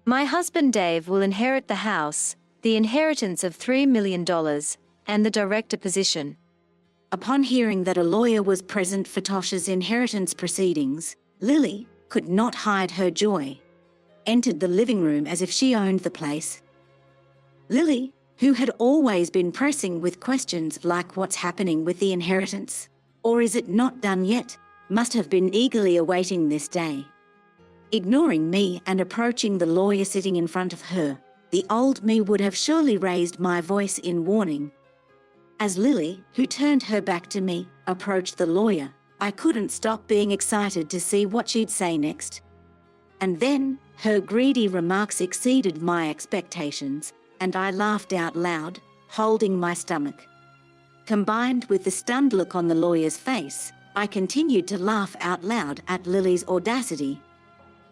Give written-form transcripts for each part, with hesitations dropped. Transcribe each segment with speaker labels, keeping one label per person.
Speaker 1: My husband Dave will inherit the house, the inheritance of $3 million, and the director position.
Speaker 2: Upon hearing that a lawyer was present for Tosh's inheritance proceedings, Lily could not hide her joy. Entered the living room as if she owned the place. Lily, who had always been pressing with questions like what's happening with the inheritance, or is it not done yet, must have been eagerly awaiting this day. Ignoring me and approaching the lawyer sitting in front of her, the old me would have surely raised my voice in warning. As Lily, who turned her back to me, approached the lawyer, I couldn't stop being excited to see what she'd say next. And then, her greedy remarks exceeded my expectations, and I laughed out loud, holding my stomach. Combined with the stunned look on the lawyer's face, I continued to laugh out loud at Lily's audacity.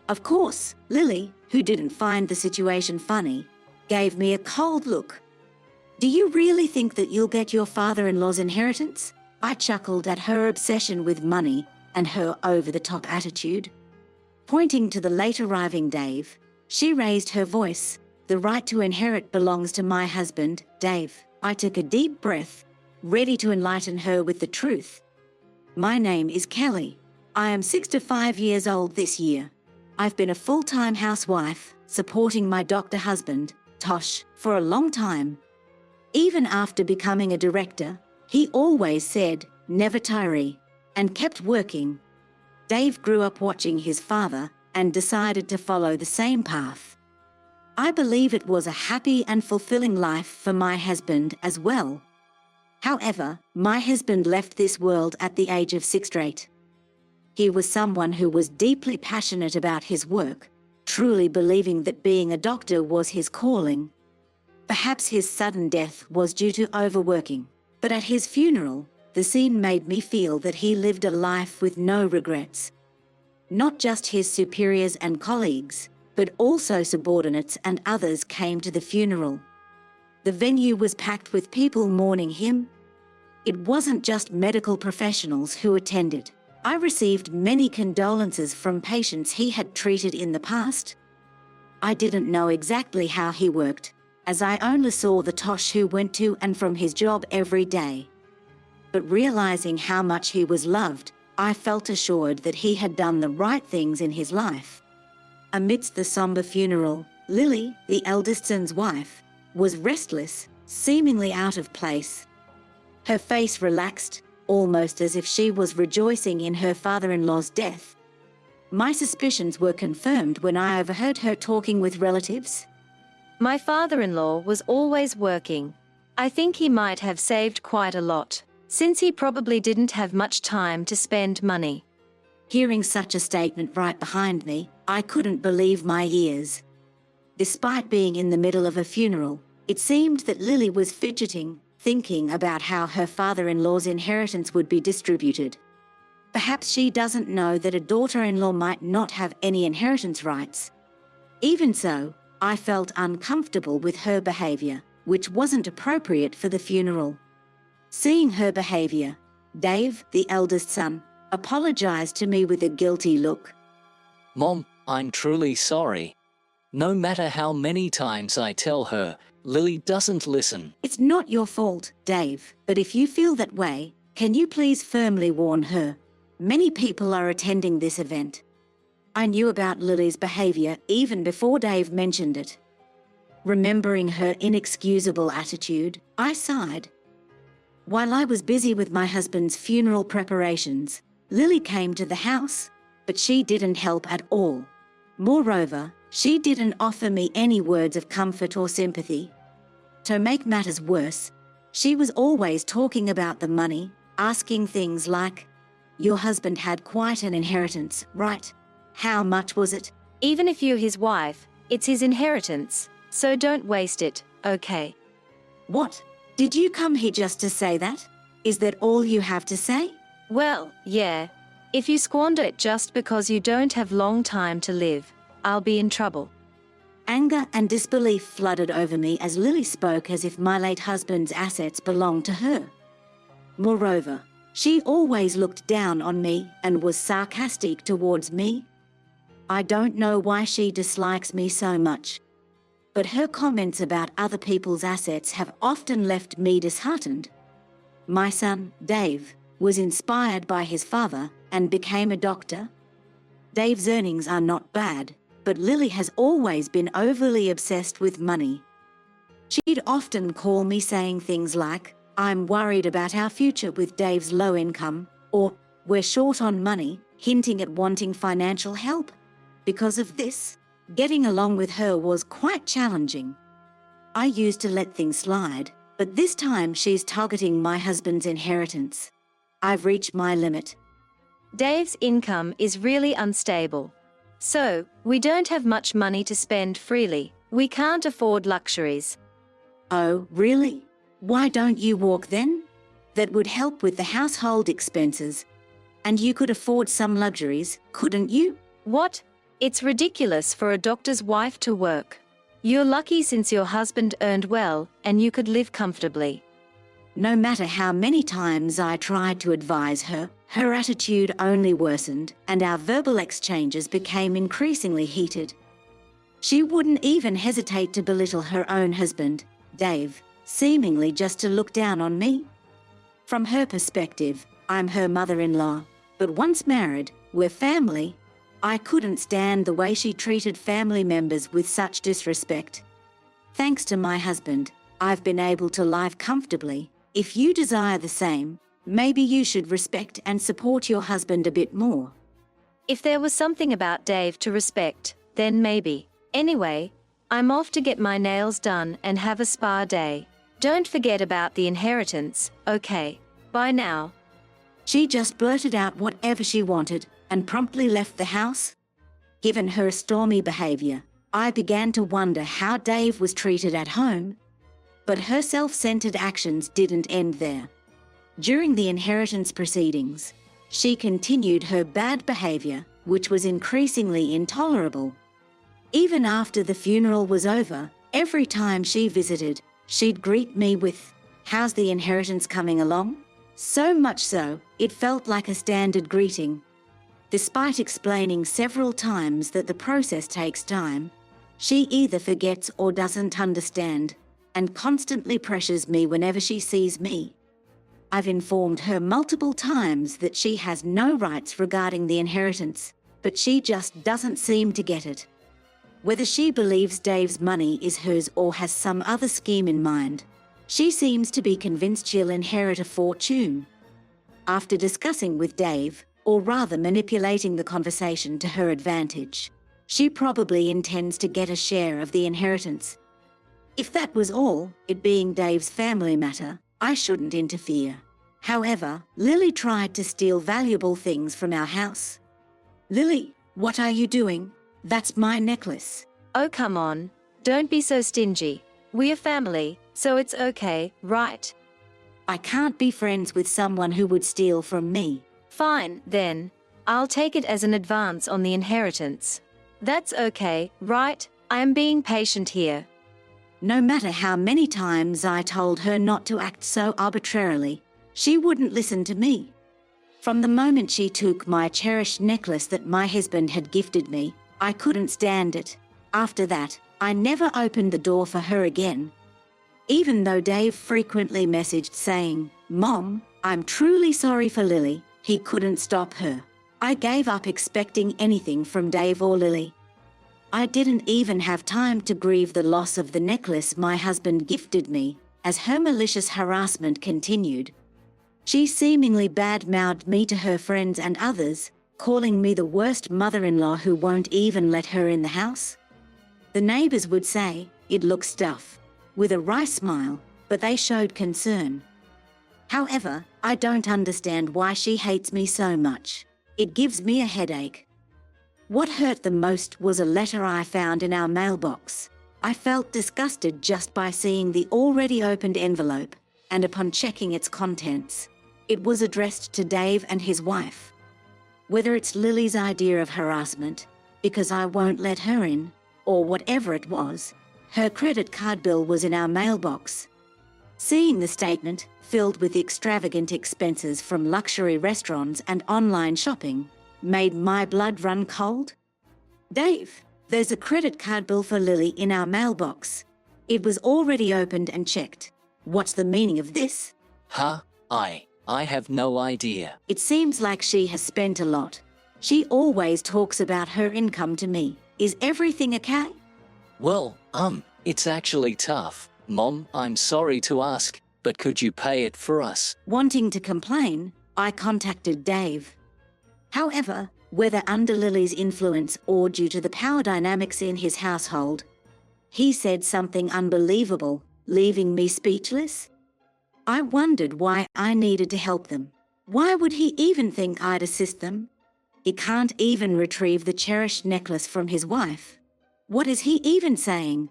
Speaker 2: Of course, Lily, who didn't find the situation funny, gave me a cold look. Do you really think that you'll get your father-in-law's inheritance? I chuckled at her obsession with money and her over-the-top attitude. Pointing to the late-arriving Dave, she raised her voice. The right to inherit belongs to my husband, Dave. I took a deep breath, ready to enlighten her with the truth. My name is Kelly. I am 65 years old this year. I've been a full-time housewife, supporting my doctor husband, Tosh, for a long time. Even after becoming a director, he always said, never tire, and kept working. Dave grew up watching his father and decided to follow the same path. I believe it was a happy and fulfilling life for my husband as well. However, my husband left this world at the age of 68. He was someone who was deeply passionate about his work, truly believing that being a doctor was his calling. Perhaps his sudden death was due to overworking, but at his funeral, the scene made me feel that he lived a life with no regrets. Not just his superiors and colleagues, but also subordinates and others came to the funeral. The venue was packed with people mourning him. It wasn't just medical professionals who attended. I received many condolences from patients he had treated in the past. I didn't know exactly how he worked, as I only saw the Tosh who went to and from his job every day. But realizing how much he was loved, I felt assured that he had done the right things in his life. Amidst the somber funeral, Lily, the eldest son's wife, was restless, seemingly out of place. Her face relaxed, almost as if she was rejoicing in her father-in-law's death. My suspicions were confirmed when I overheard her talking with relatives.
Speaker 1: My father-in-law was always working. I think he might have saved quite a lot, since he probably didn't have much time to spend money.
Speaker 2: Hearing such a statement right behind me, I couldn't believe my ears. Despite being in the middle of a funeral, it seemed that Lily was fidgeting, thinking about how her father-in-law's inheritance would be distributed. Perhaps she doesn't know that a daughter-in-law might not have any inheritance rights. Even so, I felt uncomfortable with her behavior, which wasn't appropriate for the funeral. Seeing her behavior, Dave, the eldest son, apologized to me with a guilty look.
Speaker 3: Mom, I'm truly sorry. No matter how many times I tell her, Lily doesn't listen.
Speaker 2: It's not your fault, Dave, but if you feel that way, can you please firmly warn her? Many people are attending this event. I knew about Lily's behavior even before Dave mentioned it. Remembering her inexcusable attitude, I sighed. While I was busy with my husband's funeral preparations, Lily came to the house, but she didn't help at all. Moreover, she didn't offer me any words of comfort or sympathy. To make matters worse, she was always talking about the money, asking things like, "Your husband had quite an inheritance, right? How much was it?"
Speaker 1: Even if you're his wife, it's his inheritance, so don't waste it, okay?
Speaker 2: What? Did you come here just to say that? Is that all you have to say?
Speaker 1: Well, yeah. If you squander it just because you don't have long time to live, I'll be in trouble.
Speaker 2: Anger and disbelief flooded over me as Lily spoke as if my late husband's assets belonged to her. Moreover, she always looked down on me and was sarcastic towards me. I don't know why she dislikes me so much. But her comments about other people's assets have often left me disheartened. My son, Dave, was inspired by his father and became a doctor. Dave's earnings are not bad, but Lily has always been overly obsessed with money. She'd often call me saying things like, "I'm worried about our future with Dave's low income," or "We're short on money," hinting at wanting financial help. Because of this, getting along with her was quite challenging. I used to let things slide, but this time she's targeting my husband's inheritance. I've reached my limit.
Speaker 1: Dave's income is really unstable. So, we don't have much money to spend freely. We can't afford luxuries.
Speaker 2: Oh, really? Why don't you walk then? That would help with the household expenses. And you could afford some luxuries, couldn't you?
Speaker 1: What? It's ridiculous for a doctor's wife to work. You're lucky since your husband earned well and you could live comfortably.
Speaker 2: No matter how many times I tried to advise her, her attitude only worsened and our verbal exchanges became increasingly heated. She wouldn't even hesitate to belittle her own husband, Dave, seemingly just to look down on me. From her perspective, I'm her mother-in-law, but once married, we're family. I couldn't stand the way she treated family members with such disrespect. Thanks to my husband, I've been able to live comfortably. If you desire the same, maybe you should respect and support your husband a bit more.
Speaker 1: If there was something about Dave to respect, then maybe. Anyway, I'm off to get my nails done and have a spa day. Don't forget about the inheritance, okay? Bye now.
Speaker 2: She just blurted out whatever she wanted and promptly left the house. Given her stormy behavior, I began to wonder how Dave was treated at home. But her self-centered actions didn't end there. During the inheritance proceedings, she continued her bad behavior, which was increasingly intolerable. Even after the funeral was over, every time she visited, she'd greet me with, "How's the inheritance coming along?" So much so, it felt like a standard greeting. Despite explaining several times that the process takes time, she either forgets or doesn't understand, and constantly pressures me whenever she sees me. I've informed her multiple times that she has no rights regarding the inheritance, but she just doesn't seem to get it. Whether she believes Dave's money is hers or has some other scheme in mind, she seems to be convinced she'll inherit a fortune. After discussing with Dave, or rather manipulating the conversation to her advantage, she probably intends to get a share of the inheritance. If that was all, it being Dave's family matter, I shouldn't interfere. However, Lily tried to steal valuable things from our house. "Lily, what are you doing? That's my necklace."
Speaker 1: Oh, come on. Don't be so stingy. We're family, so it's okay, right?
Speaker 2: I can't be friends with someone who would steal from me.
Speaker 1: Fine, then. I'll take it as an advance on the inheritance. That's okay, right? I am being patient here.
Speaker 2: No matter how many times I told her not to act so arbitrarily, she wouldn't listen to me. From the moment she took my cherished necklace that my husband had gifted me, I couldn't stand it. After that, I never opened the door for her again. Even though Dave frequently messaged saying, "Mom, I'm truly sorry for Lily," he couldn't stop her. I gave up expecting anything from Dave or Lily. I didn't even have time to grieve the loss of the necklace my husband gifted me, as her malicious harassment continued. She seemingly bad-mouthed me to her friends and others, calling me the worst mother-in-law who won't even let her in the house. The neighbors would say, "It looks tough," with a wry smile, but they showed concern. However, I don't understand why she hates me so much. It gives me a headache. What hurt the most was a letter I found in our mailbox. I felt disgusted just by seeing the already opened envelope, and upon checking its contents, it was addressed to Dave and his wife. Whether it's Lily's idea of harassment, because I won't let her in, or whatever it was, her credit card bill was in our mailbox. Seeing the statement, filled with extravagant expenses from luxury restaurants and online shopping, made my blood run cold. Dave, there's a credit card bill for Lily in our mailbox. It was already opened and checked. What's the meaning of this?
Speaker 3: Huh? I have no idea.
Speaker 2: It seems like she has spent a lot. She always talks about her income to me. Is everything okay?
Speaker 3: Well, it's actually tough. Mom, I'm sorry to ask, but could you pay it for us?
Speaker 2: Wanting to complain, I contacted Dave. However, whether under Lily's influence or due to the power dynamics in his household, he said something unbelievable, leaving me speechless. I wondered why I needed to help them. Why would he even think I'd assist them? He can't even retrieve the cherished necklace from his wife. What is he even saying?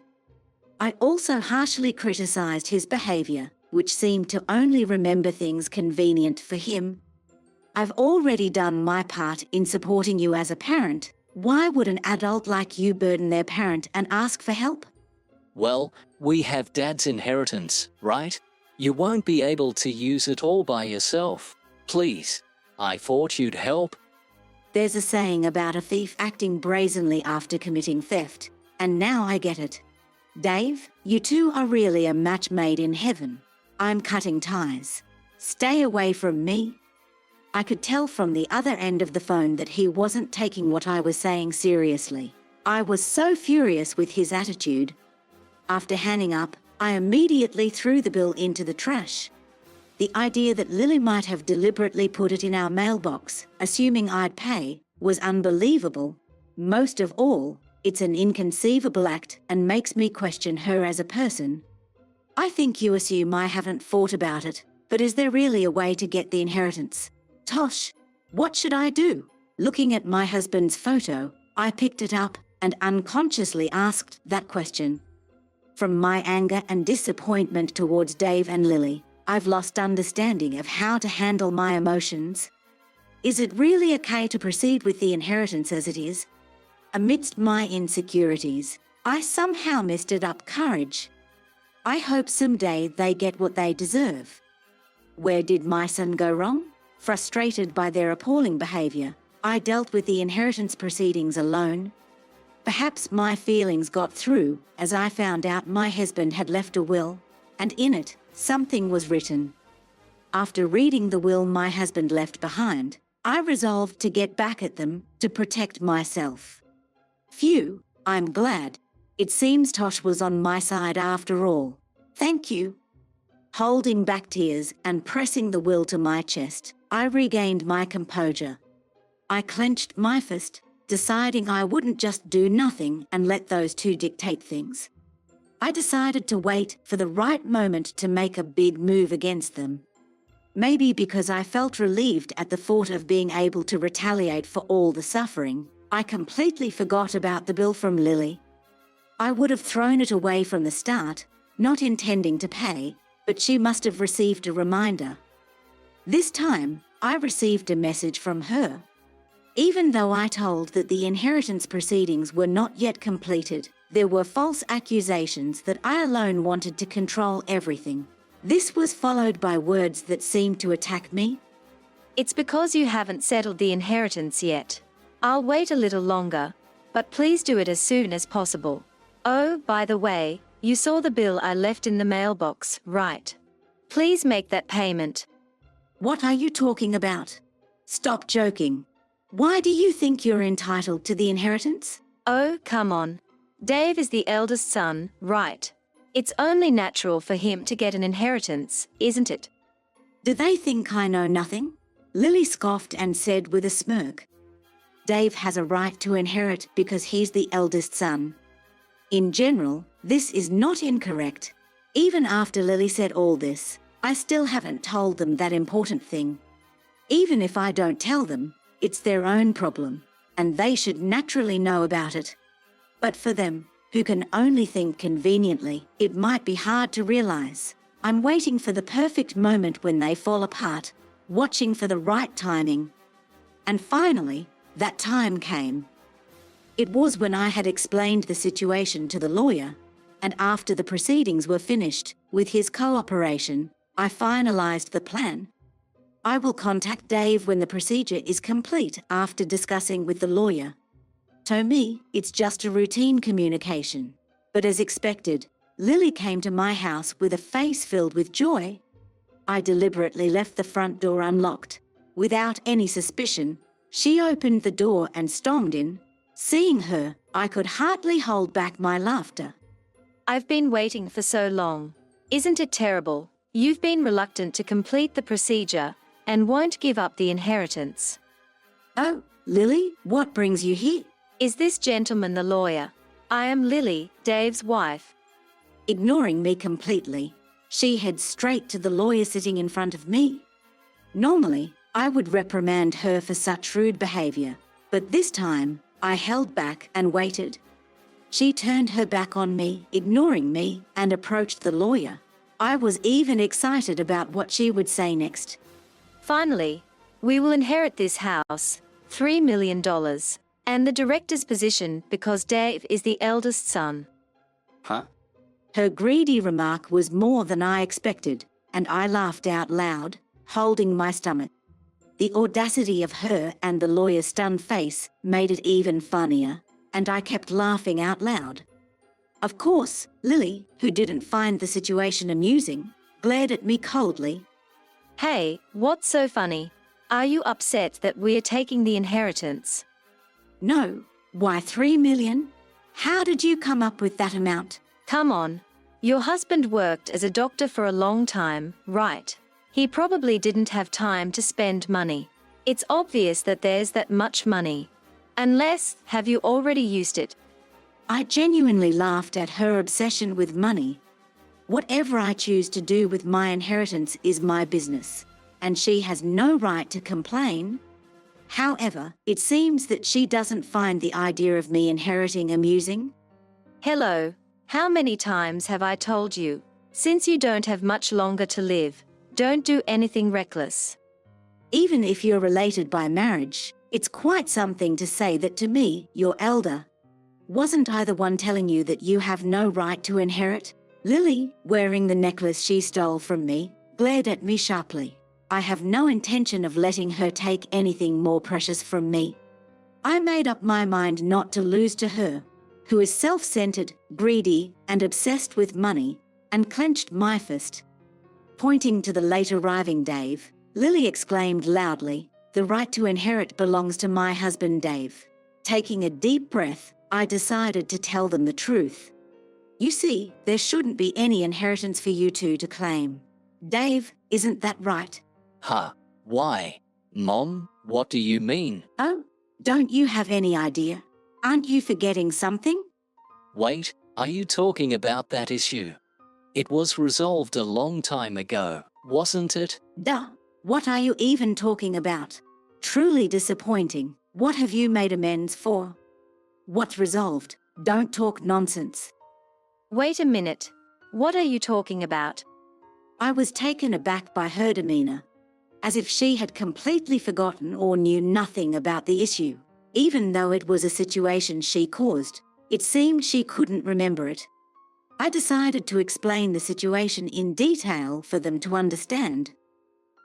Speaker 2: I also harshly criticized his behavior, which seemed to only remember things convenient for him. I've already done my part in supporting you as a parent. Why would an adult like you burden their parent and ask for help?
Speaker 3: Well, we have Dad's inheritance, right? You won't be able to use it all by yourself. Please, I thought you'd help.
Speaker 2: There's a saying about a thief acting brazenly after committing theft, and now I get it. Dave, you two are really a match made in heaven. I'm cutting ties. Stay away from me. I could tell from the other end of the phone that he wasn't taking what I was saying seriously. I was so furious with his attitude. After hanging up, I immediately threw the bill into the trash. The idea that Lily might have deliberately put it in our mailbox, assuming I'd pay, was unbelievable. Most of all, it's an inconceivable act and makes me question her as a person. I think you assume I haven't thought about it, but is there really a way to get the inheritance? Tosh, what should I do? Looking at my husband's photo, I picked it up and unconsciously asked that question. From my anger and disappointment towards Dave and Lily, I've lost understanding of how to handle my emotions. Is it really okay to proceed with the inheritance as it is? Amidst my insecurities, I somehow mustered up courage. I hope someday they get what they deserve. Where did my son go wrong? Frustrated by their appalling behavior, I dealt with the inheritance proceedings alone. Perhaps my feelings got through as I found out my husband had left a will, and in it, something was written. After reading the will my husband left behind, I resolved to get back at them to protect myself. Phew, I'm glad. It seems Tosh was on my side after all. Thank you. Holding back tears and pressing the will to my chest, I regained my composure. I clenched my fist, deciding I wouldn't just do nothing and let those two dictate things. I decided to wait for the right moment to make a big move against them. Maybe because I felt relieved at the thought of being able to retaliate for all the suffering, I completely forgot about the bill from Lily. I would have thrown it away from the start, not intending to pay, but she must have received a reminder. This time, I received a message from her. Even though I told that the inheritance proceedings were not yet completed, there were false accusations that I alone wanted to control everything. This was followed by words that seemed to attack me.
Speaker 1: It's because you haven't settled the inheritance yet. I'll wait a little longer, but please do it as soon as possible. Oh, by the way, you saw the bill I left in the mailbox, right? Please make that payment.
Speaker 2: What are you talking about? Stop joking. Why do you think you're entitled to the inheritance?
Speaker 1: Oh, come on. Dave is the eldest son, right? It's only natural for him to get an inheritance, isn't it?
Speaker 2: Do they think I know nothing? Lily scoffed and said with a smirk. Dave has a right to inherit because he's the eldest son. In general, this is not incorrect. Even after Lily said all this, I still haven't told them that important thing. Even if I don't tell them, it's their own problem, and they should naturally know about it. But for them, who can only think conveniently, it might be hard to realize. I'm waiting for the perfect moment when they fall apart, watching for the right timing. And finally, that time came. It was when I had explained the situation to the lawyer, and after the proceedings were finished, with his cooperation, I finalized the plan. I will contact Dave when the procedure is complete after discussing with the lawyer. To me, it's just a routine communication. But as expected, Lily came to my house with a face filled with joy. I deliberately left the front door unlocked. Without any suspicion, she opened the door and stormed in. Seeing her, I could hardly hold back my laughter.
Speaker 1: I've been waiting for so long. Isn't it terrible? You've been reluctant to complete the procedure and won't give up the inheritance.
Speaker 2: Oh, Lily, what brings you here?
Speaker 1: Is this gentleman the lawyer? I am Lily, Dave's wife.
Speaker 2: Ignoring me completely, she heads straight to the lawyer sitting in front of me. Normally, I would reprimand her for such rude behavior, but this time, I held back and waited. She turned her back on me, ignoring me, and approached the lawyer. I was even excited about what she would say next.
Speaker 1: Finally, we will inherit this house, $3 million, and the director's position because Dave is the eldest son.
Speaker 4: Huh?
Speaker 2: Her greedy remark was more than I expected, and I laughed out loud, holding my stomach. The audacity of her and the lawyer's stunned face made it even funnier, and I kept laughing out loud. Of course, Lily, who didn't find the situation amusing, glared at me coldly.
Speaker 1: Hey, what's so funny? Are you upset that we are taking the inheritance?
Speaker 2: No, why 3 million? How did you come up with that amount?
Speaker 1: Come on. Your husband worked as a doctor for a long time, right? He probably didn't have time to spend money. It's obvious that there's that much money. Unless, have you already used it?
Speaker 2: I genuinely laughed at her obsession with money. Whatever I choose to do with my inheritance is my business, and she has no right to complain. However, it seems that she doesn't find the idea of me inheriting amusing.
Speaker 1: Hello, how many times have I told you? Since you don't have much longer to live, don't do anything reckless.
Speaker 2: Even if you're related by marriage, it's quite something to say that to me, your elder. Wasn't I the one telling you that you have no right to inherit? Lily, wearing the necklace she stole from me, glared at me sharply. I have no intention of letting her take anything more precious from me. I made up my mind not to lose to her, who is self-centered, greedy, and obsessed with money, and clenched my fist. Pointing to the late arriving Dave, Lily exclaimed loudly, "The right to inherit belongs to my husband Dave." Taking a deep breath, I decided to tell them the truth. You see, there shouldn't be any inheritance for you two to claim. Dave, isn't that right?
Speaker 3: Huh? Why? Mom, what do you mean?
Speaker 2: Oh, don't you have any idea? Aren't you forgetting something?
Speaker 3: Wait, are you talking about that issue? It was resolved a long time ago, wasn't it?
Speaker 2: Duh, what are you even talking about? Truly disappointing. What have you made amends for? What's resolved? Don't talk nonsense.
Speaker 1: Wait a minute. What are you talking about?
Speaker 2: I was taken aback by her demeanor, as if she had completely forgotten or knew nothing about the issue. Even though it was a situation she caused, it seemed she couldn't remember it. I decided to explain the situation in detail for them to understand.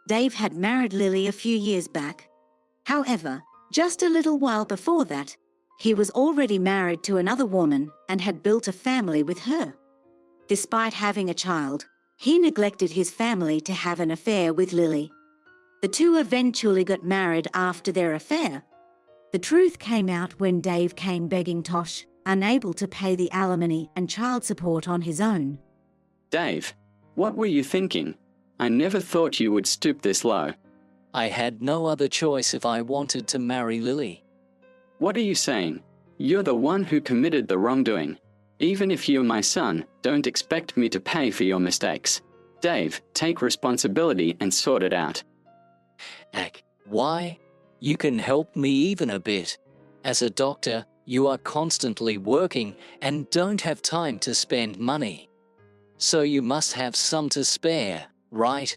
Speaker 2: Dave had married Lily a few years back. However, just a little while before that, he was already married to another woman and had built a family with her. Despite having a child, he neglected his family to have an affair with Lily. The two eventually got married after their affair. The truth came out when Dave came begging Tosh, unable to pay the alimony and child support on his own.
Speaker 4: Dave, what were you thinking? I never thought you would stoop this low.
Speaker 3: I had no other choice if I wanted to marry Lily.
Speaker 4: What are you saying? You're the one who committed the wrongdoing. Even if you're my son, don't expect me to pay for your mistakes. Dave, take responsibility and sort it out.
Speaker 3: Ak, why? You can help me even a bit. As a doctor, you are constantly working and don't have time to spend money. So you must have some to spare, right?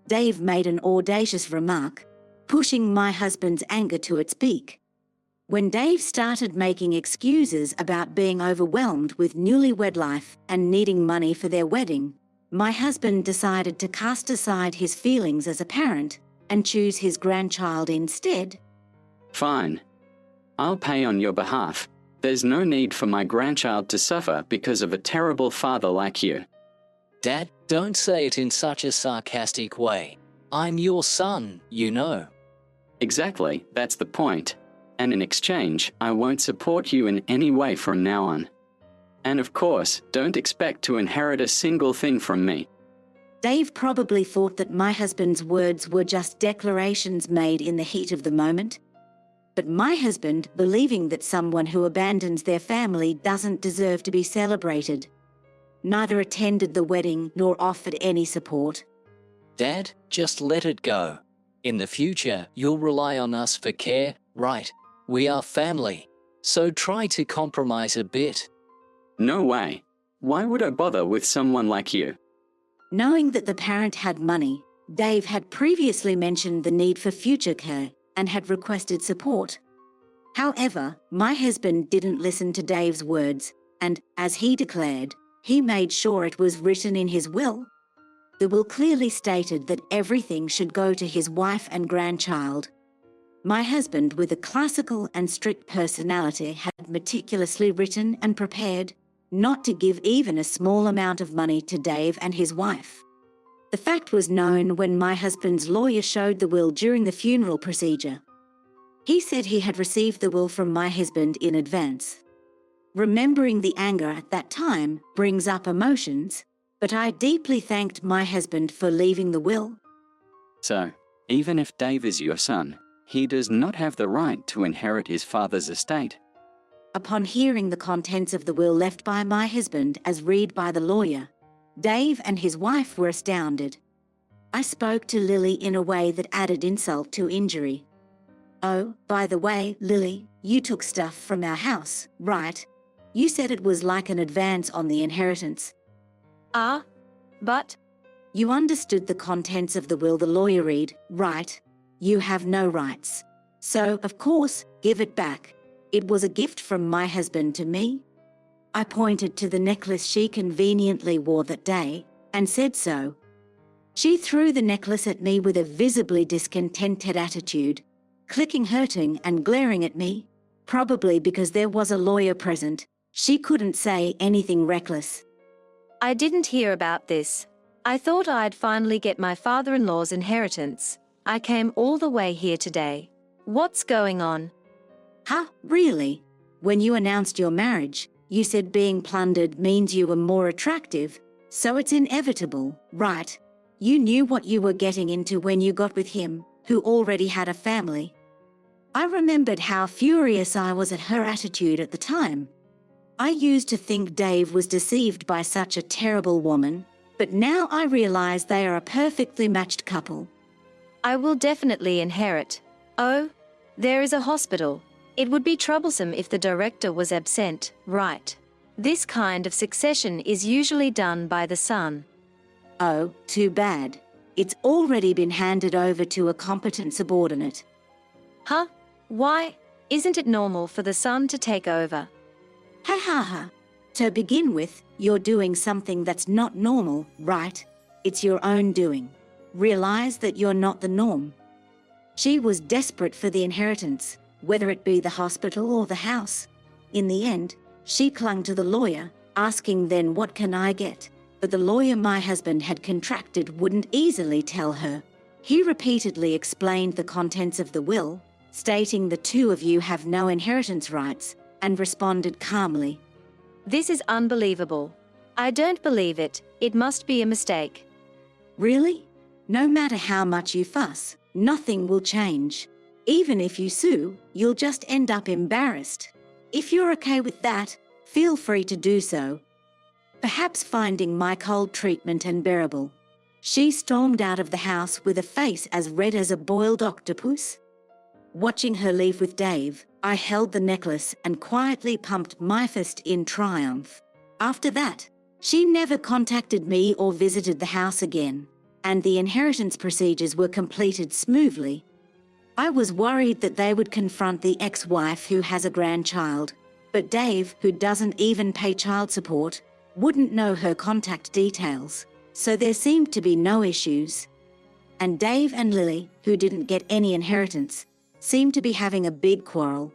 Speaker 2: Dave made an audacious remark, pushing my husband's anger to its peak. When Dave started making excuses about being overwhelmed with newlywed life and needing money for their wedding, my husband decided to cast aside his feelings as a parent and choose his grandchild instead.
Speaker 4: Fine. I'll pay on your behalf. There's no need for my grandchild to suffer because of a terrible father like you.
Speaker 3: Dad, don't say it in such a sarcastic way. I'm your son, you know.
Speaker 4: Exactly, that's the point. And in exchange, I won't support you in any way from now on. And of course, don't expect to inherit a single thing from me.
Speaker 2: Dave probably thought that my husband's words were just declarations made in the heat of the moment. But my husband, believing that someone who abandons their family doesn't deserve to be celebrated, neither attended the wedding nor offered any support.
Speaker 3: Dad, just let it go. In the future, you'll rely on us for care, right? We are family. So try to compromise a bit.
Speaker 4: No way. Why would I bother with someone like you?
Speaker 2: Knowing that the parent had money, Dave had previously mentioned the need for future care and had requested support. However, my husband didn't listen to Dave's words, and, as he declared, he made sure it was written in his will. The will clearly stated that everything should go to his wife and grandchild. My husband, with a classical and strict personality, had meticulously written and prepared not to give even a small amount of money to Dave and his wife. The fact was known when my husband's lawyer showed the will during the funeral procedure. He said he had received the will from my husband in advance. Remembering the anger at that time brings up emotions, but I deeply thanked my husband for leaving the will.
Speaker 4: So, even if Dave is your son, he does not have the right to inherit his father's estate.
Speaker 2: Upon hearing the contents of the will left by my husband as read by the lawyer, Dave and his wife were astounded. I spoke to Lily in a way that added insult to injury. "Oh, by the way, Lily, you took stuff from our house, right? You said it was like an advance on the inheritance."
Speaker 1: But
Speaker 2: "You understood the contents of the will," the lawyer read, "right? You have no rights. So, of course, give it back. It was a gift from my husband to me." I pointed to the necklace she conveniently wore that day and said so. She threw the necklace at me with a visibly discontented attitude, clicking, hurting and glaring at me. Probably because there was a lawyer present, she couldn't say anything reckless.
Speaker 1: I didn't hear about this. I thought I'd finally get my father-in-law's inheritance. I came all the way here today. What's going on?
Speaker 2: Huh, really? When you announced your marriage, you said being plundered means you were more attractive, so it's inevitable, right? You knew what you were getting into when you got with him, who already had a family. I remembered how furious I was at her attitude at the time. I used to think Dave was deceived by such a terrible woman, but now I realize they are a perfectly matched couple.
Speaker 1: I will definitely inherit. Oh, there is a hospital. It would be troublesome if the director was absent, right? This kind of succession is usually done by the son.
Speaker 2: Oh, too bad. It's already been handed over to a competent subordinate.
Speaker 1: Huh? Why? Isn't it normal for the son to take over?
Speaker 2: Ha ha ha. To begin with, you're doing something that's not normal, right? It's your own doing. Realize that you're not the norm. She was desperate for the inheritance, whether it be the hospital or the house. In the end, she clung to the lawyer, asking then what can I get? But the lawyer my husband had contracted wouldn't easily tell her. He repeatedly explained the contents of the will, stating the two of you have no inheritance rights, and responded calmly.
Speaker 1: This is unbelievable. I don't believe it. It must be a mistake.
Speaker 2: Really? No matter how much you fuss, nothing will change. Even if you sue, you'll just end up embarrassed. If you're okay with that, feel free to do so. Perhaps finding my cold treatment unbearable, she stormed out of the house with a face as red as a boiled octopus. Watching her leave with Dave, I held the necklace and quietly pumped my fist in triumph. After that, she never contacted me or visited the house again, and the inheritance procedures were completed smoothly. I was worried that they would confront the ex-wife who has a grandchild, but Dave, who doesn't even pay child support, wouldn't know her contact details, so there seemed to be no issues. And Dave and Lily, who didn't get any inheritance, seemed to be having a big quarrel.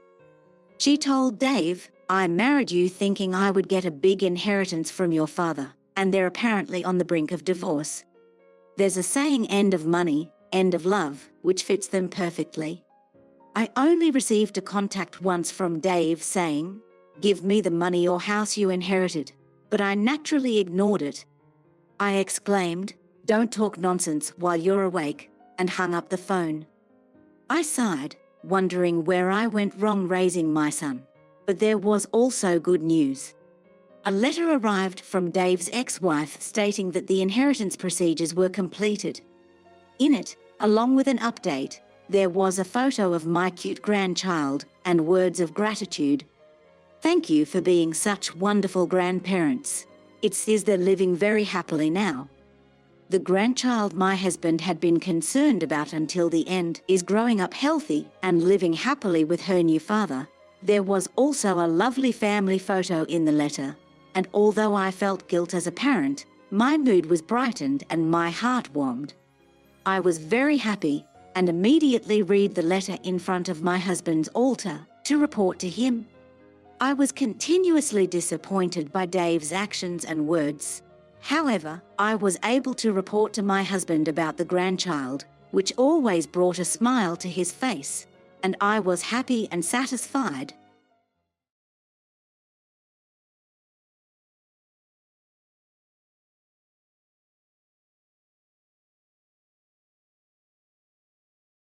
Speaker 2: She told Dave, "I married you thinking I would get a big inheritance from your father, and they're apparently on the brink of divorce. There's a saying, end of money, end of love, which fits them perfectly." I only received a contact once from Dave saying, "Give me the money or house you inherited," but I naturally ignored it. I exclaimed, "Don't talk nonsense while you're awake," and hung up the phone. I sighed, wondering where I went wrong raising my son. But there was also good news. A letter arrived from Dave's ex-wife stating that the inheritance procedures were completed. In it, along with an update, there was a photo of my cute grandchild and words of gratitude. "Thank you for being such wonderful grandparents. It says they're living very happily now." The grandchild my husband had been concerned about until the end is growing up healthy and living happily with her new father. There was also a lovely family photo in the letter, and although I felt guilt as a parent, my mood was brightened and my heart warmed. I was very happy and immediately read the letter in front of my husband's altar to report to him. I was continuously disappointed by Dave's actions and words. However, I was able to report to my husband about the grandchild, which always brought a smile to his face, and I was happy and satisfied